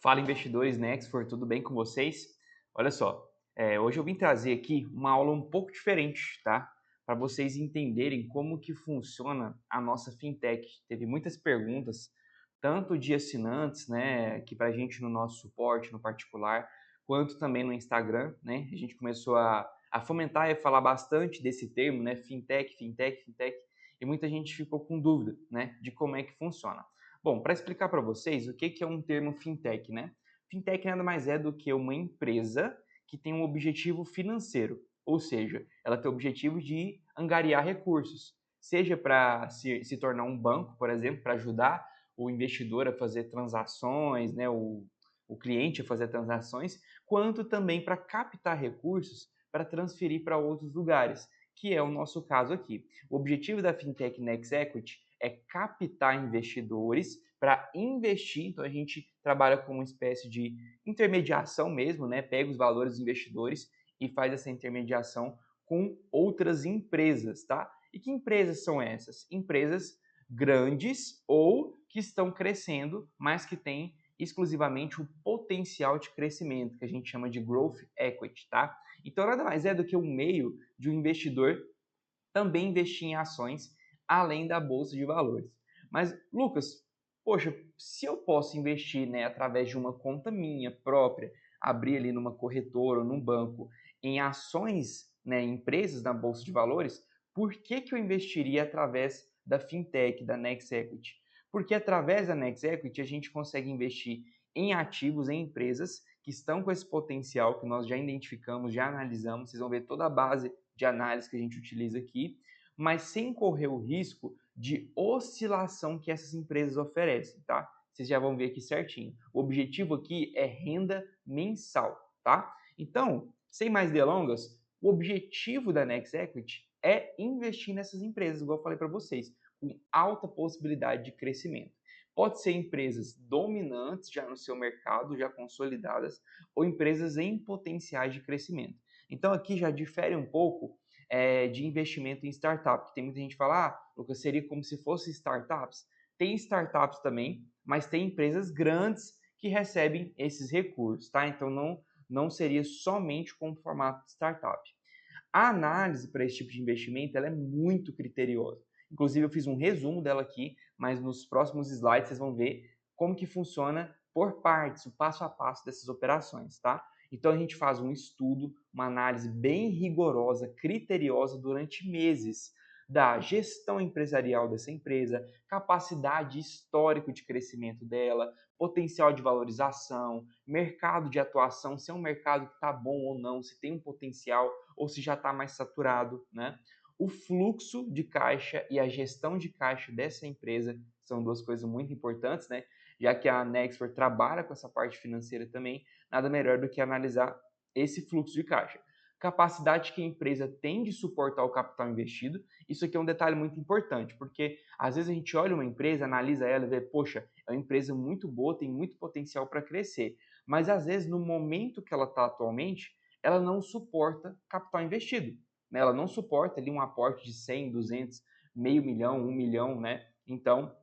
Fala investidores Nextfor, tudo bem com vocês? Olha só, hoje eu vim trazer aqui uma aula um pouco diferente, tá? Para vocês entenderem como que funciona a nossa fintech. Teve muitas perguntas, tanto de assinantes, né, aqui para a gente no nosso suporte, no particular, quanto também no Instagram, né? A gente começou a fomentar e a falar bastante desse termo, né? Fintech, fintech, fintech, e muita gente ficou com dúvida, né, de como é que funciona. Bom, para explicar para vocês o que é um termo fintech, né? Fintech nada mais é do que uma empresa que tem um objetivo financeiro, ou seja, ela tem o objetivo de angariar recursos, seja para se tornar um banco, por exemplo, para ajudar o investidor a fazer transações, né, o cliente a fazer transações, quanto também para captar recursos para transferir para outros lugares, que é o nosso caso aqui. O objetivo da Fintech Next Equity é captar investidores para investir. Então a gente trabalha com uma espécie de intermediação mesmo, né? Pega os valores dos investidores e faz essa intermediação com outras empresas, tá? E que empresas são essas? Empresas grandes ou que estão crescendo, mas que têm exclusivamente o potencial de crescimento, que a gente chama de growth equity, tá? Então nada mais é do que um meio de um investidor também investir em ações além da bolsa de valores. Mas, Lucas, poxa, se eu posso investir, né, através de uma conta minha própria, abrir ali numa corretora ou num banco, em ações, né, em empresas na bolsa de valores, por que eu investiria através da fintech, da Next Equity? Porque através da Next Equity a gente consegue investir em ativos, em empresas que estão com esse potencial que nós já identificamos, já analisamos. Vocês vão ver toda a base de análise que a gente utiliza aqui, mas sem correr o risco de oscilação que essas empresas oferecem, tá? Vocês já vão ver aqui certinho. O objetivo aqui é renda mensal, tá? Então, sem mais delongas, o objetivo da Next Equity é investir nessas empresas, igual eu falei para vocês, com alta possibilidade de crescimento. Pode ser empresas dominantes já no seu mercado, já consolidadas, ou empresas em potenciais de crescimento. Então aqui já difere um pouco de investimento em startup, que tem muita gente que fala, Lucas, seria como se fosse startups. Tem startups também, mas tem empresas grandes que recebem esses recursos, tá? Então não seria somente como formato de startup. A análise para esse tipo de investimento ela é muito criteriosa. Inclusive, eu fiz um resumo dela aqui, mas nos próximos slides vocês vão ver como que funciona por partes, o passo a passo dessas operações, tá? Então, a gente faz um estudo, uma análise bem rigorosa, criteriosa durante meses da gestão empresarial dessa empresa, capacidade histórico de crescimento dela, potencial de valorização, mercado de atuação, se é um mercado que está bom ou não, se tem um potencial ou se já está mais saturado, né? O fluxo de caixa e a gestão de caixa dessa empresa são duas coisas muito importantes, né? Já que a Nextfor trabalha com essa parte financeira também, nada melhor do que analisar esse fluxo de caixa. Capacidade que a empresa tem de suportar o capital investido, isso aqui é um detalhe muito importante, porque às vezes a gente olha uma empresa, analisa ela e vê, poxa, é uma empresa muito boa, tem muito potencial para crescer, mas às vezes no momento que ela está atualmente, ela não suporta capital investido, né? Ela não suporta ali um aporte de 100, 200, meio milhão, 1 milhão, né? Então,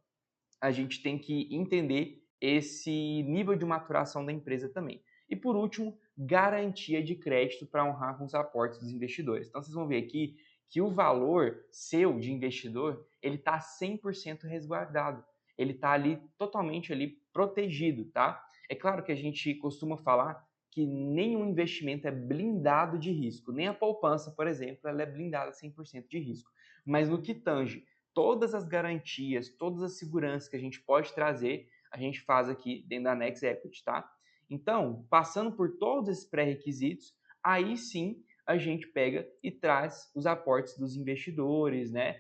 a gente tem que entender esse nível de maturação da empresa também. E por último, garantia de crédito para honrar com os aportes dos investidores. Então vocês vão ver aqui que o valor seu de investidor, ele está 100% resguardado. Ele está ali totalmente ali protegido, tá? É claro que a gente costuma falar que nenhum investimento é blindado de risco. Nem a poupança, por exemplo, ela é blindada 100% de risco. Mas no que tange todas as garantias, todas as seguranças que a gente pode trazer, a gente faz aqui dentro da Next Equity, tá? Então, passando por todos esses pré-requisitos, aí sim a gente pega e traz os aportes dos investidores, né?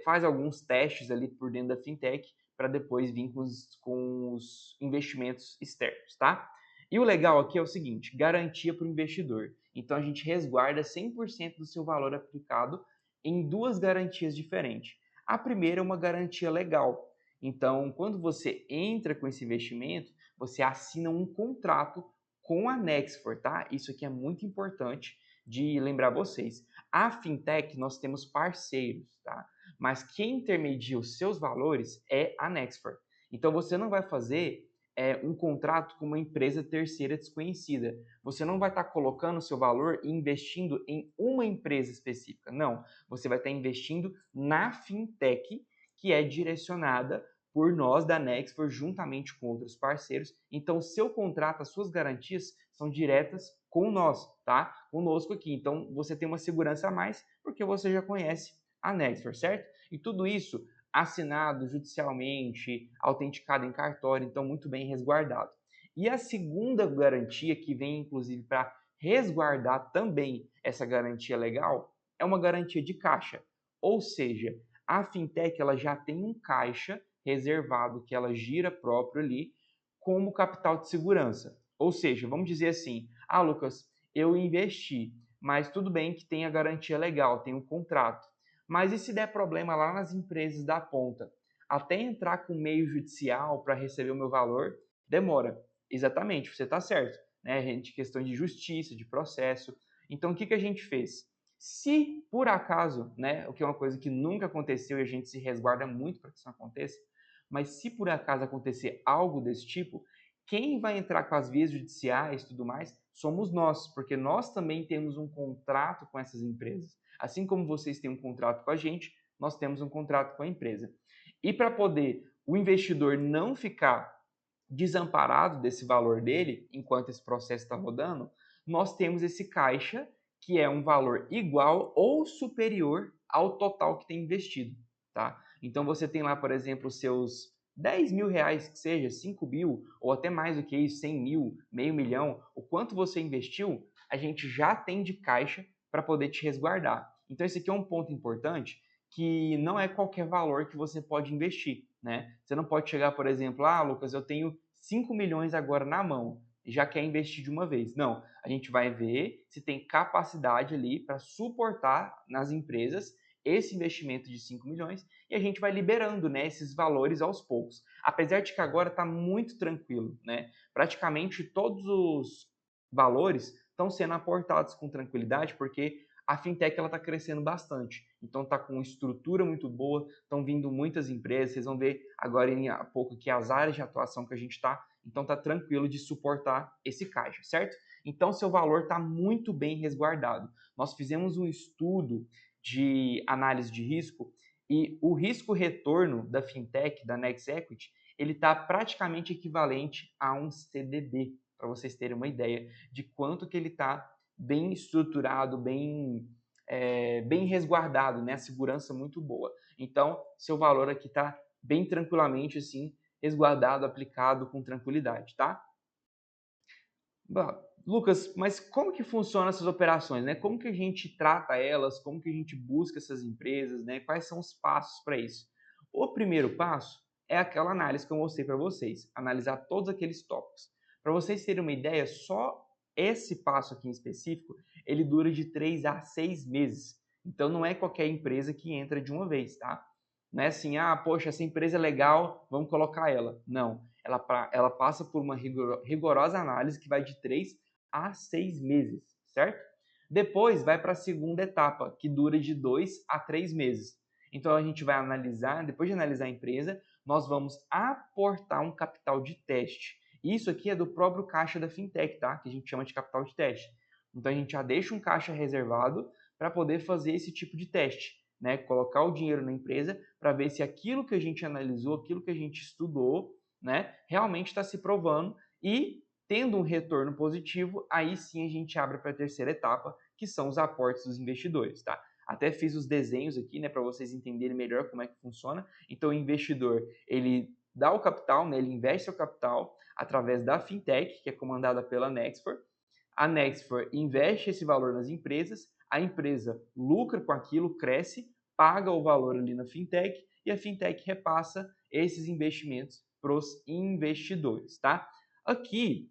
Faz alguns testes ali por dentro da fintech para depois vir com os investimentos externos, tá? E o legal aqui é o seguinte, garantia para o investidor. Então a gente resguarda 100% do seu valor aplicado em duas garantias diferentes. A primeira é uma garantia legal. Então, quando você entra com esse investimento, você assina um contrato com a Nextfor, tá? Isso aqui é muito importante de lembrar vocês. A fintech nós temos parceiros, tá? Mas quem intermedia os seus valores é a Nextfor. Então você não vai fazer um contrato com uma empresa terceira desconhecida. Você não vai estar colocando o seu valor e investindo em uma empresa específica. Não, você vai estar investindo na fintech, que é direcionada por nós da Nexfor, juntamente com outros parceiros. Então, o seu contrato, as suas garantias são diretas com nós, tá? Conosco aqui. Então, você tem uma segurança a mais, porque você já conhece a Nexfor, certo? E tudo isso assinado judicialmente, autenticado em cartório, então muito bem resguardado. E a segunda garantia, que vem inclusive para resguardar também essa garantia legal, é uma garantia de caixa. Ou seja, a fintech ela já tem um caixa reservado que ela gira próprio ali como capital de segurança. Ou seja, vamos dizer assim, Lucas, eu investi, mas tudo bem que tem a garantia legal, tem um contrato. Mas e se der problema lá nas empresas da ponta? Até entrar com meio judicial para receber o meu valor, demora. Exatamente, você está certo. Né? Gente, questão de justiça, de processo. Então, o que a gente fez? Se por acaso, né, o que é uma coisa que nunca aconteceu e a gente se resguarda muito para que isso não aconteça, mas se por acaso acontecer algo desse tipo, quem vai entrar com as vias judiciais e tudo mais somos nós, porque nós também temos um contrato com essas empresas. Assim como vocês têm um contrato com a gente, nós temos um contrato com a empresa. E para poder o investidor não ficar desamparado desse valor dele, enquanto esse processo está rodando, nós temos esse caixa, que é um valor igual ou superior ao total que tem investido. Tá? Então você tem lá, por exemplo, os seus 10 mil reais, que seja 5 mil, ou até mais do que isso, 100 mil, meio milhão, o quanto você investiu, a gente já tem de caixa para poder te resguardar. Então esse aqui é um ponto importante, que não é qualquer valor que você pode investir, né? Você não pode chegar, por exemplo, Lucas, eu tenho 5 milhões agora na mão e já quer investir de uma vez. Não, a gente vai ver se tem capacidade ali para suportar nas empresas esse investimento de 5 milhões e a gente vai liberando, né, esses valores aos poucos. Apesar de que agora está muito tranquilo, né? Praticamente todos os valores estão sendo aportados com tranquilidade, porque a fintech está crescendo bastante. Então está com estrutura muito boa, estão vindo muitas empresas, vocês vão ver agora em a pouco que as áreas de atuação que a gente está, então está tranquilo de suportar esse caixa, certo? Então seu valor está muito bem resguardado. Nós fizemos um estudo de análise de risco e o risco-retorno da fintech, da Next Equity, ele está praticamente equivalente a um CDB, para vocês terem uma ideia de quanto que ele está bem estruturado, bem resguardado, né? Segurança muito boa. Então, seu valor aqui está bem tranquilamente, assim, resguardado, aplicado com tranquilidade, tá? Bom, Lucas, mas como que funcionam essas operações, né? Como que a gente trata elas? Como que a gente busca essas empresas, né? Quais são os passos para isso? O primeiro passo é aquela análise que eu mostrei para vocês, analisar todos aqueles tópicos. Para vocês terem uma ideia, só esse passo aqui em específico, ele dura de 3 a 6 meses. Então não é qualquer empresa que entra de uma vez, tá? Não é assim, poxa, essa empresa é legal, vamos colocar ela. Não, ela passa por uma rigorosa análise que vai de 3 a 6 meses, certo? Depois vai para a segunda etapa, que dura de 2 a 3 meses. Então a gente vai analisar, depois de analisar a empresa, nós vamos aportar um capital de teste. Isso aqui é do próprio caixa da fintech, tá? Que a gente chama de capital de teste. Então a gente já deixa um caixa reservado para poder fazer esse tipo de teste, né? Colocar o dinheiro na empresa para ver se aquilo que a gente analisou, aquilo que a gente estudou, né, realmente está se provando e tendo um retorno positivo, aí sim a gente abre para a terceira etapa, que são os aportes dos investidores, tá? Até fiz os desenhos aqui, né, para vocês entenderem melhor como é que funciona. Então o investidor, ele dá o capital, né, ele investe seu capital através da fintech, que é comandada pela Nexfor. A Nexfor investe esse valor nas empresas, a empresa lucra com aquilo, cresce, paga o valor ali na fintech e a fintech repassa esses investimentos para os investidores, tá? Aqui,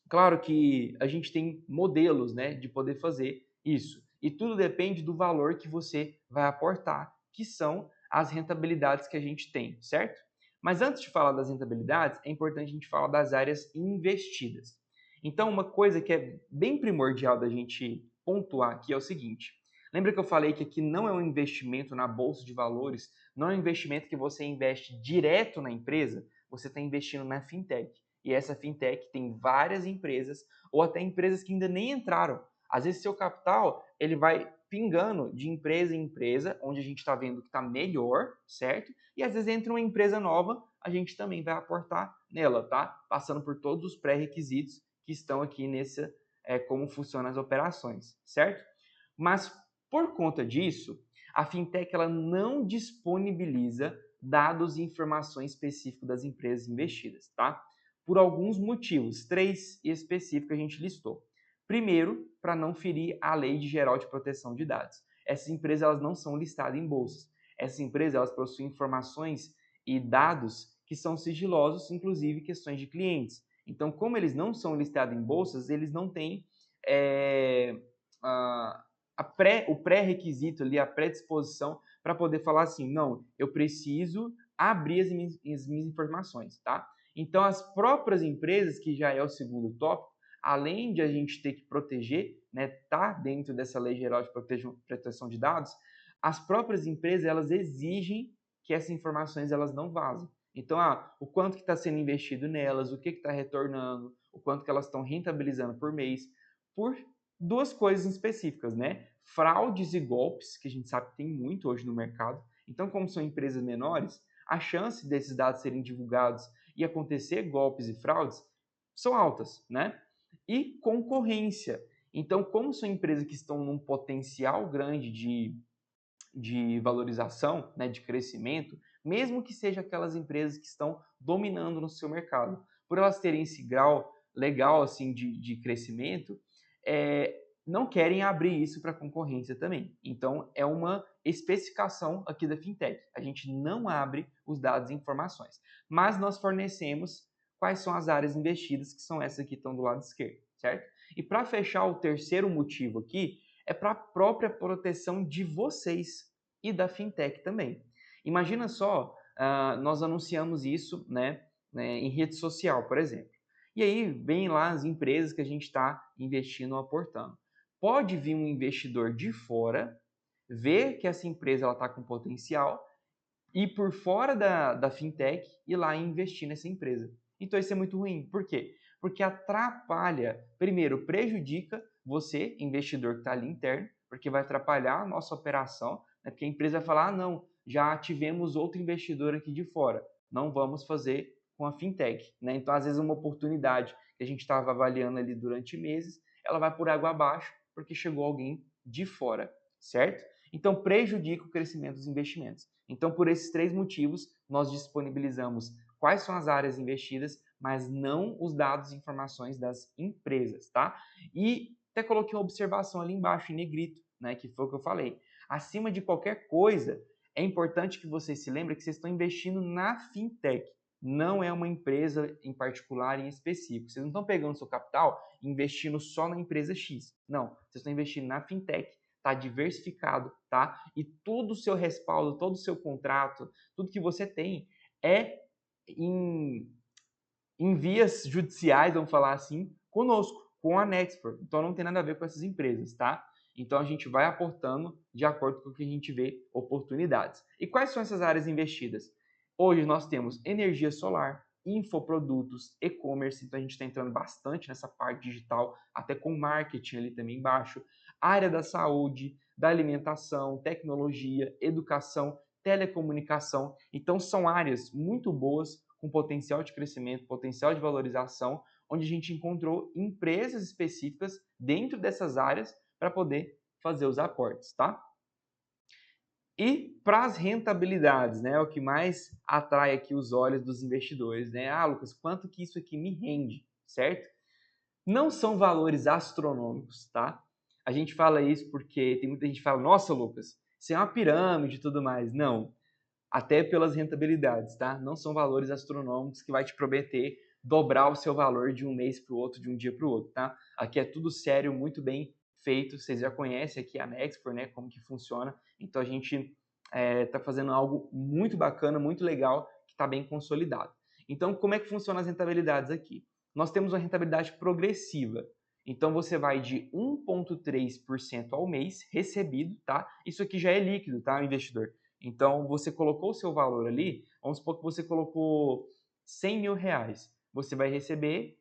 claro que a gente tem modelos, né, de poder fazer isso. E tudo depende do valor que você vai aportar, que são as rentabilidades que a gente tem, certo? Mas antes de falar das rentabilidades, é importante a gente falar das áreas investidas. Então, uma coisa que é bem primordial da gente pontuar aqui é o seguinte: lembra que eu falei que aqui não é um investimento na bolsa de valores, não é um investimento que você investe direto na empresa, você está investindo na fintech. E essa fintech tem várias empresas ou até empresas que ainda nem entraram. Às vezes seu capital ele vai pingando de empresa em empresa, onde a gente está vendo que está melhor, certo? E às vezes entra uma empresa nova, a gente também vai aportar nela, tá? Passando por todos os pré-requisitos que estão aqui nessa como funcionam as operações, certo? Mas por conta disso, a fintech ela não disponibiliza dados e informações específicas das empresas investidas, tá? Por alguns motivos, 3 específicos a gente listou. Primeiro, para não ferir a Lei Geral de Proteção de Dados. Essas empresas elas não são listadas em bolsas. Essas empresas elas possuem informações e dados que são sigilosos, inclusive questões de clientes. Então, como eles não são listados em bolsas, eles não têm o pré-requisito ali, a predisposição para poder falar assim, não, eu preciso abrir as minhas informações, tá? Então, as próprias empresas, que já é o segundo tópico, além de a gente ter que proteger, né, tá dentro dessa Lei Geral de Proteção de Dados, as próprias empresas, elas exigem que essas informações elas não vazem. Então, o quanto que está sendo investido nelas, o que está retornando, o quanto que elas estão rentabilizando por mês, por duas coisas específicas, né? Fraudes e golpes, que a gente sabe que tem muito hoje no mercado. Então, como são empresas menores, a chance desses dados serem divulgados e acontecer golpes e fraudes são altas, né? E concorrência. Então, como são empresas que estão num potencial grande de valorização, né, de crescimento, mesmo que sejam aquelas empresas que estão dominando no seu mercado, por elas terem esse grau legal assim de crescimento, não querem abrir isso para concorrência também. Então, é uma especificação aqui da fintech. A gente não abre os dados e informações, mas nós fornecemos quais são as áreas investidas, que são essas que estão do lado esquerdo, certo? E para fechar o terceiro motivo aqui, é para a própria proteção de vocês e da fintech também. Imagina só, nós anunciamos isso, né, em rede social, por exemplo. E aí vem lá as empresas que a gente está investindo ou aportando. Pode vir um investidor de fora, ver que essa empresa está com potencial e por fora da fintech ir lá e investir nessa empresa. Então isso é muito ruim. Por quê? Porque atrapalha, primeiro, prejudica você, investidor que está ali interno, porque vai atrapalhar a nossa operação, né? Porque a empresa vai falar, não, já tivemos outro investidor aqui de fora, não vamos fazer com a fintech, né? Então, às vezes, uma oportunidade que a gente estava avaliando ali durante meses, ela vai por água abaixo, porque chegou alguém de fora, certo? Então, prejudica o crescimento dos investimentos. Então, por esses 3 motivos, nós disponibilizamos quais são as áreas investidas, mas não os dados e informações das empresas, tá? E até coloquei uma observação ali embaixo, em negrito, né, que foi o que eu falei. Acima de qualquer coisa, é importante que vocês se lembrem que vocês estão investindo na fintech, não é uma empresa em particular, em específico. Vocês não estão pegando seu capital e investindo só na empresa X. Não, vocês estão investindo na fintech, está diversificado, tá? E todo o seu respaldo, todo o seu contrato, tudo que você tem é em vias judiciais, vamos falar assim, conosco, com a Nexport. Então não tem nada a ver com essas empresas, tá? Então a gente vai aportando de acordo com o que a gente vê oportunidades. E quais são essas áreas investidas? Hoje nós temos energia solar, infoprodutos, e-commerce, então a gente está entrando bastante nessa parte digital, até com marketing ali também embaixo, área da saúde, da alimentação, tecnologia, educação, telecomunicação. Então são áreas muito boas, com potencial de crescimento, potencial de valorização, onde a gente encontrou empresas específicas dentro dessas áreas para poder fazer os aportes, tá? E para as rentabilidades, né, o que mais atrai aqui os olhos dos investidores, né? Ah, Lucas, quanto que isso aqui me rende, certo? Não são valores astronômicos, tá? A gente fala isso porque tem muita gente que fala, nossa, Lucas, isso é uma pirâmide e tudo mais. Não, até pelas rentabilidades, tá? Não são valores astronômicos que vai te prometer dobrar o seu valor de um mês para o outro, de um dia para o outro, tá? Aqui é tudo sério, muito bem feito. Vocês já conhecem aqui a Nexport, né? Como que funciona. Então a gente está fazendo algo muito bacana, muito legal, que está bem consolidado. Então, como é que funcionam as rentabilidades aqui? Nós temos uma rentabilidade progressiva. Então você vai de 1,3% ao mês recebido, tá? Isso aqui já é líquido, tá, investidor? Então, você colocou o seu valor ali, vamos supor que você colocou 100 mil reais. você vai receber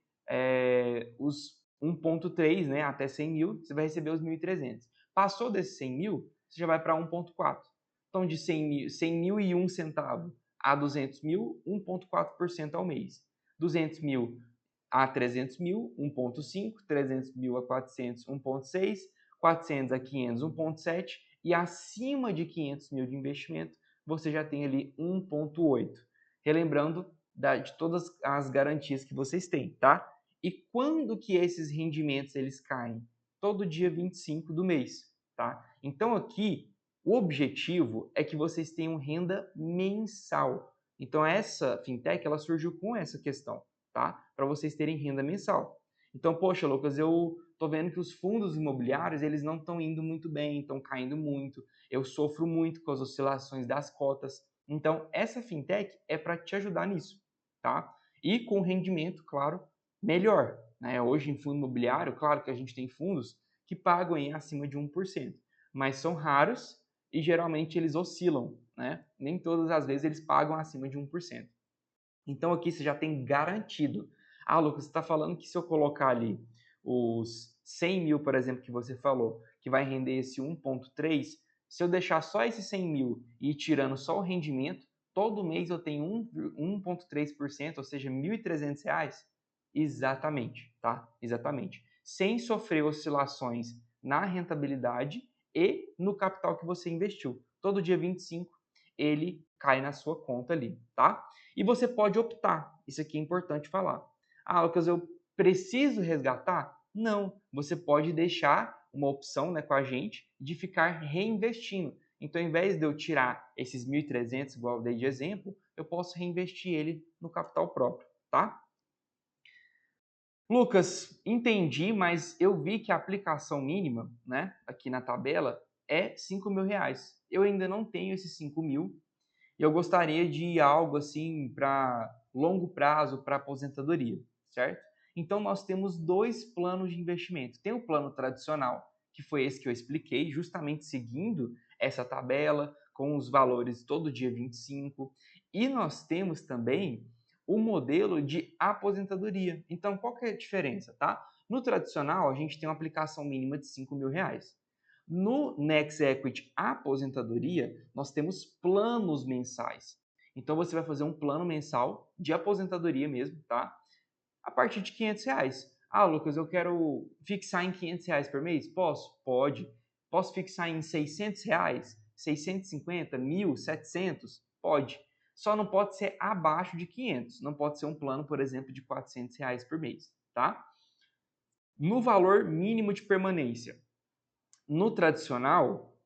os 1,3, né, até 100 mil, você vai receber os 1.300. Passou desses 100 mil, você já vai para 1,4. Então, de 100 mil e 1 centavo a 200 mil, 1,4% ao mês. 200 mil a 300 mil, 1,5. 300 mil a 400, 1,6. 400 a 500, 1,7. E acima de 500 mil de investimento, você já tem ali 1,8. Relembrando de todas as garantias que vocês têm, tá? E quando que esses rendimentos eles caem? Todo dia 25 do mês, tá? Então aqui o objetivo é que vocês tenham renda mensal. Então essa fintech ela surgiu com essa questão, tá? Para vocês terem renda mensal. Então, poxa, Lucas, eu tô vendo que os fundos imobiliários eles não estão indo muito bem, estão caindo muito. Eu sofro muito com as oscilações das cotas. Então, essa fintech é para te ajudar nisso, tá? E com rendimento, claro, melhor, né? Hoje em fundo imobiliário, claro que a gente tem fundos que pagam em acima de 1%, mas são raros e geralmente eles oscilam, né? Nem todas as vezes eles pagam acima de 1%. Então aqui você já tem garantido. Ah, Lucas, você está falando que se eu colocar ali os 100 mil, por exemplo, que você falou, que vai render esse 1,3, se eu deixar só esses 100 mil e ir tirando só o rendimento, todo mês eu tenho 1,3%, ou seja, R$ 1.300? Exatamente, tá? Exatamente. Sem sofrer oscilações na rentabilidade e no capital que você investiu. Todo dia 25 ele cai na sua conta ali, tá? E você pode optar, isso aqui é importante falar. Ah, Lucas, eu preciso resgatar? Não, você pode deixar uma opção, né, com a gente de ficar reinvestindo. Então, ao invés de eu tirar esses 1.300, igual eu dei de exemplo, eu posso reinvestir ele no capital próprio, tá? Lucas, entendi, mas eu vi que a aplicação mínima, né, aqui na tabela, é R$ 5.000. Eu ainda não tenho esses 5 mil e eu gostaria de algo assim para longo prazo, para aposentadoria, certo? Então nós temos dois planos de investimento. Tem o plano tradicional, que foi esse que eu expliquei, justamente seguindo essa tabela com os valores todo dia 25, e nós temos também o modelo de aposentadoria. Então qual que é a diferença, tá? No tradicional, a gente tem uma aplicação mínima de R$ 5.000. No Next Equity Aposentadoria, nós temos planos mensais. Então você vai fazer um plano mensal de aposentadoria mesmo, tá? A partir de R$ 500. Ah, Lucas, eu quero fixar em R$ 500 por mês? Posso? Pode. Posso fixar em R$ 600? 650? 1.000? 700? Pode. Só não pode ser abaixo de 500. Não pode ser um plano, por exemplo, de R$ 400 por mês, tá? No valor mínimo de permanência. No tradicional,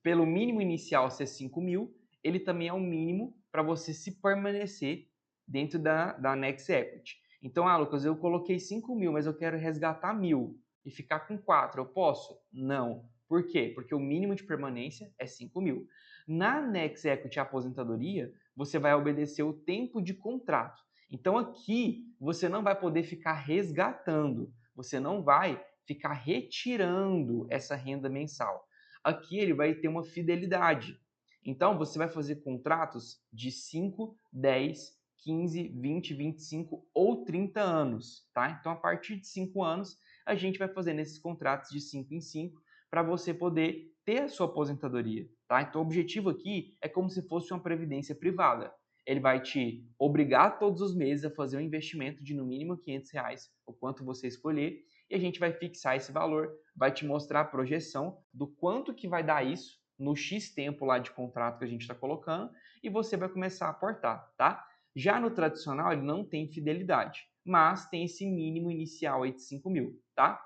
pelo mínimo inicial ser 5 mil, ele também é o mínimo para você se permanecer dentro da Next Equity. Então, Lucas, eu coloquei 5 mil, mas eu quero resgatar 1.000 e ficar com 4. Eu posso? Não. Por quê? Porque o mínimo de permanência é 5 mil. Na Next Equity Aposentadoria, você vai obedecer o tempo de contrato. Então, aqui, você não vai poder ficar resgatando. Você não vai ficar retirando essa renda mensal. Aqui ele vai ter uma fidelidade. Então, você vai fazer contratos de 5, 10, 15, 20, 25 ou 30 anos, tá? Então, a partir de 5 anos, a gente vai fazendo esses contratos de 5 em 5 para você poder ter a sua aposentadoria, tá? Então, o objetivo aqui é como se fosse uma previdência privada. Ele vai te obrigar todos os meses a fazer um investimento de no mínimo R$ 500, o quanto você escolher, e a gente vai fixar esse valor, vai te mostrar a projeção do quanto que vai dar isso no X tempo lá de contrato que a gente está colocando e você vai começar a aportar, tá? Já no tradicional ele não tem fidelidade, mas tem esse mínimo inicial aí de 5 mil, tá?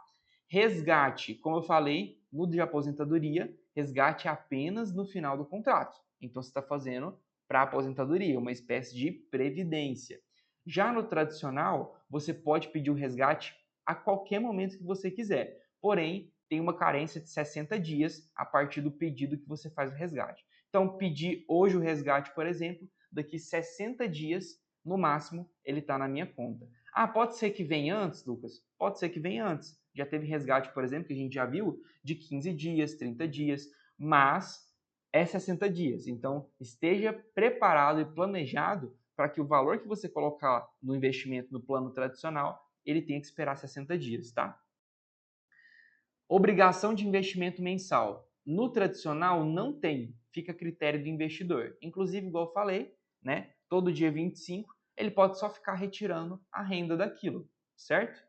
Resgate, como eu falei, no de aposentadoria, resgate apenas no final do contrato. Então você está fazendo para aposentadoria, uma espécie de previdência. Já no tradicional, você pode pedir o resgate a qualquer momento que você quiser. Porém, tem uma carência de 60 dias a partir do pedido que você faz o resgate. Então, pedir hoje o resgate, por exemplo, daqui 60 dias, no máximo, ele está na minha conta. Ah, pode ser que venha antes, Lucas? Pode ser que venha antes. Já teve resgate, por exemplo, que a gente já viu, de 15 dias, 30 dias, mas é 60 dias. Então, esteja preparado e planejado para que o valor que você colocar no investimento no plano tradicional, ele tenha que esperar 60 dias, tá? Obrigação de investimento mensal. No tradicional não tem, fica a critério do investidor. Inclusive, igual eu falei, né, todo dia 25, ele pode só ficar retirando a renda daquilo, certo?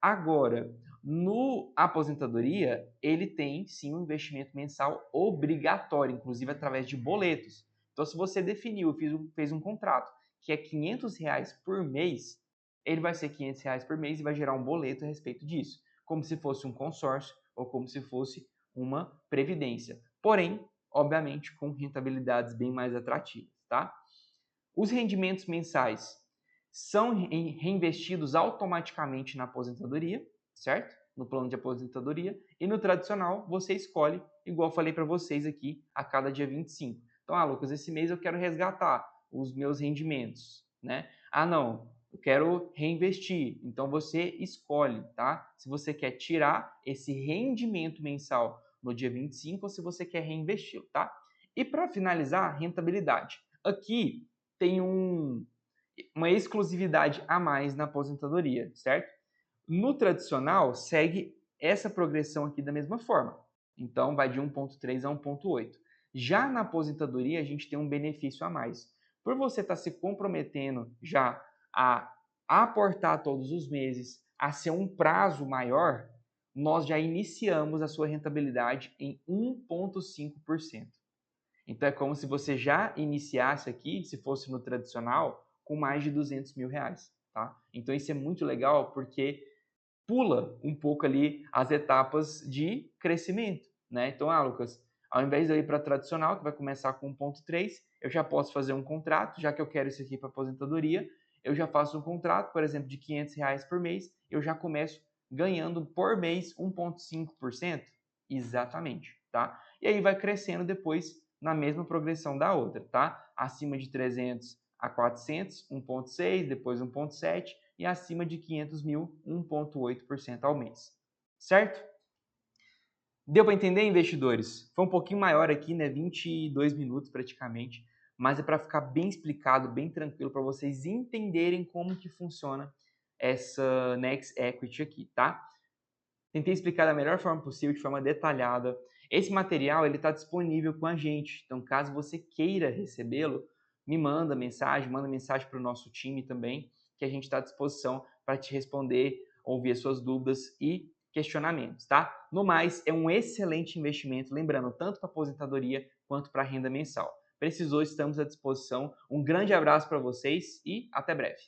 Agora, no aposentadoria, ele tem sim um investimento mensal obrigatório, inclusive através de boletos. Então, se você definiu, fez um contrato que é R$ 500 por mês, ele vai ser R$ 500 por mês e vai gerar um boleto a respeito disso, como se fosse um consórcio ou como se fosse uma previdência. Porém, obviamente, com rentabilidades bem mais atrativas, tá? Os rendimentos mensais são reinvestidos automaticamente na aposentadoria, certo? No plano de aposentadoria. E no tradicional, você escolhe, igual eu falei para vocês aqui, a cada dia 25. Então, Lucas, esse mês eu quero resgatar os meus rendimentos, né? Não, eu quero reinvestir. Então, você escolhe, tá? Se você quer tirar esse rendimento mensal no dia 25 ou se você quer reinvesti-lo, tá? E para finalizar, rentabilidade. Aqui tem uma exclusividade a mais na aposentadoria, certo? No tradicional, segue essa progressão aqui da mesma forma. Então, vai de 1,3 a 1,8. Já na aposentadoria, a gente tem um benefício a mais. Por você estar se comprometendo já a aportar todos os meses, a ser um prazo maior, nós já iniciamos a sua rentabilidade em 1,5%. Então é como se você já iniciasse aqui, se fosse no tradicional, com mais de R$ 200.000, tá? Então isso é muito legal porque pula um pouco ali as etapas de crescimento, né? Então, Lucas, ao invés de eu ir para tradicional, que vai começar com 1,3, eu já posso fazer um contrato, já que eu quero isso aqui para aposentadoria, eu já faço um contrato, por exemplo, de R$ 500 por mês, eu já começo ganhando por mês 1,5%, exatamente, tá? E aí vai crescendo depois na mesma progressão da outra, tá? Acima de 300 a 400, 1,6, depois 1,7 e acima de 500 mil, 1,8% ao mês, certo? Deu para entender, investidores? Foi um pouquinho maior aqui, né? 22 minutos praticamente, mas é para ficar bem explicado, bem tranquilo, para vocês entenderem como que funciona essa Next Equity aqui, tá? Tentei explicar da melhor forma possível, de forma detalhada. Esse material ele está disponível com a gente, então caso você queira recebê-lo, manda mensagem para o nosso time também, que a gente está à disposição para te responder, ouvir as suas dúvidas e questionamentos, tá? No mais, é um excelente investimento, lembrando, tanto para aposentadoria quanto para renda mensal. Precisou, estamos à disposição. Um grande abraço para vocês e até breve.